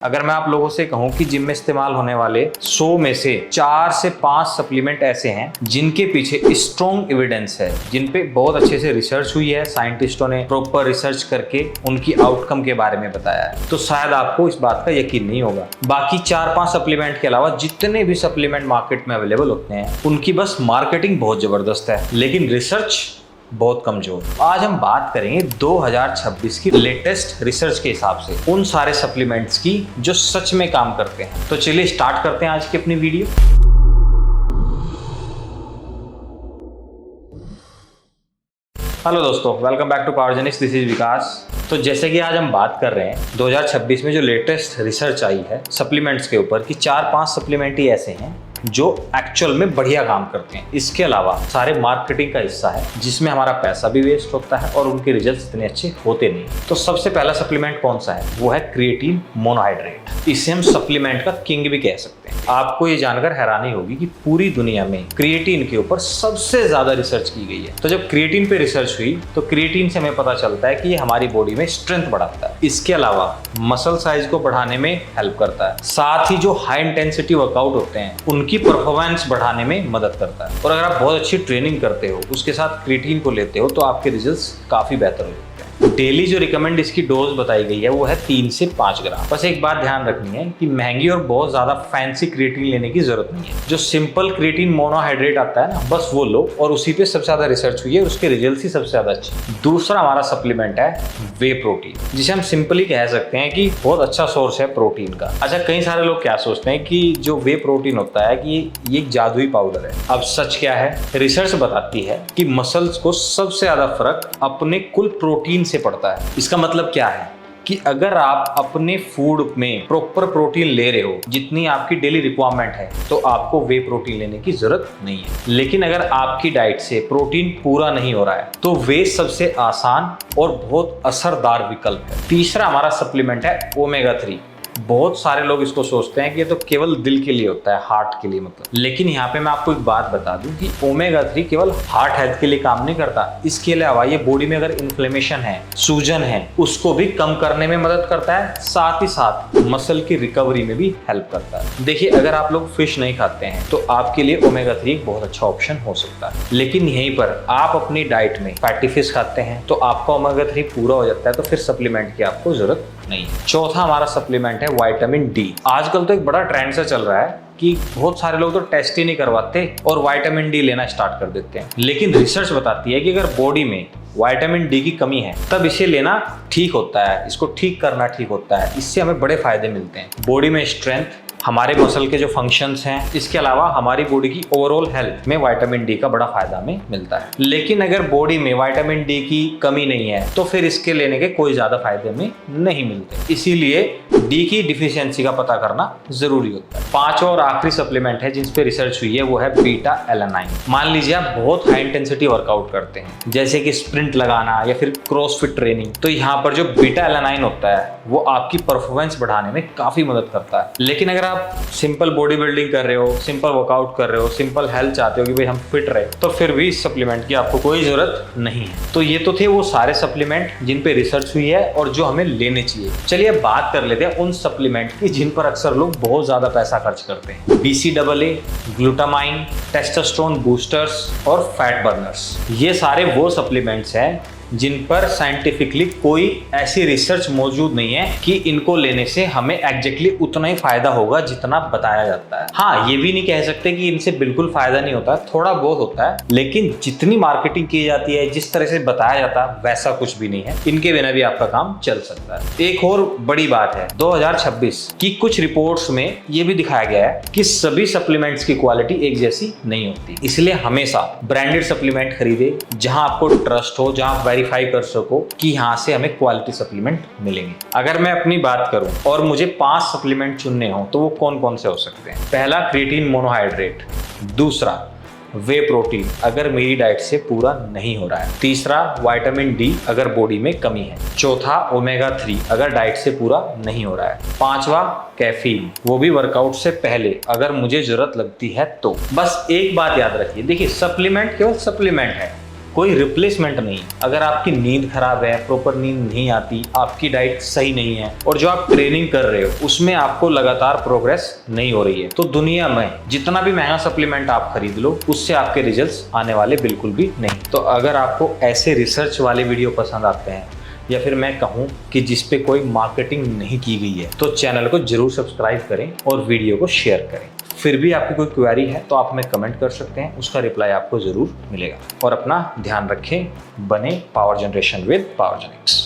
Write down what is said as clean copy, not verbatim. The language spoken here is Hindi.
अगर मैं आप लोगों से कहूं कि जिम में इस्तेमाल होने वाले 100 में से 4 से 5 सप्लीमेंट ऐसे हैं जिनके पीछे स्ट्रॉन्ग एविडेंस है, जिन पे बहुत अच्छे से रिसर्च हुई है, साइंटिस्टों ने प्रॉपर रिसर्च करके उनकी आउटकम के बारे में बताया है, तो शायद आपको इस बात का यकीन नहीं होगा। बाकी 4-5 सप्लीमेंट के अलावा जितने भी सप्लीमेंट मार्केट में अवेलेबल होते हैं उनकी बस मार्केटिंग बहुत जबरदस्त है, लेकिन रिसर्च बहुत कमजोर। आज हम बात करेंगे 2026 की लेटेस्ट रिसर्च के हिसाब से उन सारे सप्लीमेंट्स की जो सच में काम करते हैं। तो चलिए स्टार्ट करते हैं आज की अपनी वीडियो। हेलो दोस्तों, welcome back to Powergenics. This is Vikas. तो जैसे कि आज हम बात कर रहे हैं 2026 में जो लेटेस्ट रिसर्च आई है सप्लीमेंट्स के ऊपर कि 4-5 सप्लीमेंट ही ऐसे हैं जो एक्चुअल में बढ़िया काम करते हैं। इसके अलावा सारे मार्केटिंग का हिस्सा है जिसमें हमारा पैसा भी वेस्ट होता है और उनके रिजल्ट्स इतने अच्छे होते नहीं। तो सबसे पहला सप्लीमेंट कौन सा है? वो है क्रिएटिन मोनोहाइड्रेट। इसे हम सप्लीमेंट का किंग भी कह सकते हैं। आपको ये जानकर हैरानी होगी कि पूरी दुनिया में क्रिएटिन के ऊपर सबसे ज्यादा रिसर्च की गई है। तो जब क्रिएटिन पे रिसर्च हुई तो क्रिएटिन से हमें पता चलता है कि ये हमारी बॉडी में स्ट्रेंथ बढ़ाता है, इसके अलावा मसल साइज को बढ़ाने में हेल्प करता है, साथ ही जो हाई इंटेंसिटी वर्कआउट होते हैं उनकी परफॉर्मेंस बढ़ाने में मदद करता है। और अगर आप बहुत अच्छी ट्रेनिंग करते हो उसके साथ क्रिएटिन को लेते हो तो आपके रिजल्ट्स काफी बेहतर होते हैं। डेली जो रिकमेंड इसकी डोज बताई गई है वो है 3 से 5 ग्राम। बस एक बात ध्यान रखनी है कि महंगी और बहुत ज्यादा फैंसी क्रिएटिन लेने की जरूरत नहीं है। जो सिंपल क्रिएटिन मोनोहाइड्रेट आता है ना, बस वो लो, और उसी पे सबसे ज्यादा रिसर्च हुई है और उसके रिजल्ट्स ही सबसे ज्यादा अच्छे। दूसरा हमारा सप्लीमेंट है वे प्रोटीन, जिसे हम सिंपली कह सकते हैं कि बहुत अच्छा सोर्स है प्रोटीन का। अच्छा, कई सारे लोग क्या सोचते हैं कि जो वे प्रोटीन होता है कि ये एक जादुई पाउडर है। अब सच क्या है? रिसर्च बताती है कि मसल्स को सबसे ज्यादा फर्क अपने कुल प्रोटीन से पड़ता है। इसका मतलब क्या है कि अगर आप अपने फूड में प्रॉपर प्रोटीन ले रहे हो जितनी आपकी डेली रिक्वायरमेंट है तो आपको वे प्रोटीन लेने की जरूरत नहीं है। लेकिन अगर आपकी डाइट से प्रोटीन पूरा नहीं हो रहा है तो वे सबसे आसान और बहुत असरदार विकल्प है। तीसरा हमारा सप्लीमेंट है ओमेगा 3। बहुत सारे लोग इसको सोचते हैं कि ये तो केवल दिल के लिए होता है, हार्ट के लिए मतलब। लेकिन यहाँ पे मैं आपको एक बात बता दूं कि ओमेगा 3 केवल हार्ट हेल्थ के लिए काम नहीं करता। इसके अलावा ये बॉडी में अगर इन्फ्लेमेशन है, सूजन है, उसको भी कम करने में मदद करता है, साथ ही साथ मसल की रिकवरी में भी हेल्प करता है। देखिए, अगर आप लोग फिश नहीं खाते हैं तो आपके लिए ओमेगा 3 एक बहुत अच्छा ऑप्शन हो सकता है। लेकिन यहीं पर आप अपनी डाइट में फैटी फिश खाते हैं तो आपका ओमेगा 3 पूरा हो जाता है, तो फिर सप्लीमेंट की आपको जरूरत नहीं है। चौथा हमारा सप्लीमेंट है विटामिन डी। आजकल तो एक बड़ा ट्रेंड सा चल रहा है कि बहुत सारे लोग तो टेस्ट ही नहीं करवाते और विटामिन डी लेना स्टार्ट कर देते हैं। लेकिन रिसर्च बताती है कि अगर बॉडी में विटामिन डी की कमी है तब इसे लेना ठीक होता है, इसको ठीक करना ठीक होता है। इससे हमें बड़े फायदे मिलते हैं, बॉडी में स्ट्रेंथ, हमारे मसल के जो फंक्शंस हैं, इसके अलावा हमारी बॉडी की ओवरऑल हेल्थ में विटामिन डी का बड़ा फायदा हमें मिलता है। लेकिन अगर बॉडी में विटामिन डी की कमी नहीं है तो फिर इसके लेने के कोई ज्यादा फायदे हमें नहीं मिलते। इसीलिए डी की डिफिशियंसी का पता करना जरूरी होता है। पांचवा और आखिरी सप्लीमेंट है जिस पे रिसर्च हुई है वो है बीटा एलानाइन। मान लीजिए आप बहुत हाई इंटेंसिटी वर्कआउट करते हैं जैसे कि स्प्रिंट लगाना या फिर क्रॉसफिट ट्रेनिंग, तो यहाँ पर जो बीटा एलानाइन होता है वो आपकी परफॉर्मेंस बढ़ाने में काफी मदद करता है। लेकिन अगर आप सिंपल बॉडी बिल्डिंग कर रहे हो, सिंपल वर्कआउट कर रहे हो, सिंपल हेल्थ चाहते हो कि भाई हम फिट रहे, तो फिर भी इस सप्लीमेंट की आपको कोई जरूरत नहीं है। तो ये तो थे वो सारे सप्लीमेंट जिन पे रिसर्च हुई है और जो हमें लेने चाहिए। चलिए अब बात कर लेते हैं उन सप्लीमेंट की जिन पर अक्सर लोग बहुत ज्यादा पैसा खर्च करते हैं। BCAA, ग्लूटामाइन, टेस्टोस्टेरोन बूस्टर्स और फैट बर्नर्स। ये सारे वो सप्लीमेंट्स हैं जिन पर साइंटिफिकली कोई ऐसी रिसर्च मौजूद नहीं है कि इनको लेने से हमें एग्जैक्टली उतना ही फायदा होगा जितना बताया जाता है। हाँ, ये भी नहीं कह सकते कि इनसे बिल्कुल फायदा नहीं होता, थोड़ा बहुत होता है, लेकिन जितनी मार्केटिंग की जाती है, जिस तरह से बताया जाता है, वैसा कुछ भी नहीं है। इनके बिना भी आपका काम चल सकता है। एक और बड़ी बात है, 2026 की कुछ रिपोर्ट्स में ये भी दिखाया गया है कि सभी सप्लीमेंट्स की क्वालिटी एक जैसी नहीं होती। इसलिए हमेशा ब्रांडेड सप्लीमेंट खरीदे जहां आपको ट्रस्ट हो, जहां वेरीफाई कर सको कि यहाँ से हमें क्वालिटी सप्लीमेंट मिलेंगे। अगर मैं अपनी बात करूं और मुझे 5 सप्लीमेंट चुनने हो तो वो कौन कौन से हो सकते हैं? पहला, क्रिएटिन मोनोहाइड्रेट। दूसरा, वे प्रोटीन अगर मेरी डाइट से पूरा नहीं हो रहा है। तीसरा, विटामिन डी अगर बॉडी में कमी है। चौथा, ओमेगा 3 अगर डाइट से पूरा नहीं हो रहा है। पांचवा, कैफीन, वो भी वर्कआउट से पहले अगर मुझे जरूरत लगती है तो। बस एक बात याद रखिए, देखिए सप्लीमेंट केवल सप्लीमेंट है, कोई रिप्लेसमेंट नहीं है। अगर आपकी नींद खराब है, प्रॉपर नींद नहीं आती, आपकी डाइट सही नहीं है और जो आप ट्रेनिंग कर रहे हो उसमें आपको लगातार प्रोग्रेस नहीं हो रही है, तो दुनिया में जितना भी महंगा सप्लीमेंट आप खरीद लो उससे आपके रिजल्ट्स आने वाले बिल्कुल भी नहीं। तो अगर आपको ऐसे रिसर्च वाले वीडियो पसंद आते हैं या फिर मैं कहूं कि जिस पे कोई मार्केटिंग नहीं की गई है, तो चैनल को जरूर सब्सक्राइब करें और वीडियो को शेयर करें। फिर भी आपकी कोई क्वेरी है तो आप हमें कमेंट कर सकते हैं, उसका रिप्लाई आपको जरूर मिलेगा। और अपना ध्यान रखें, बने पावर जनरेशन विद पावरजेनिक्स।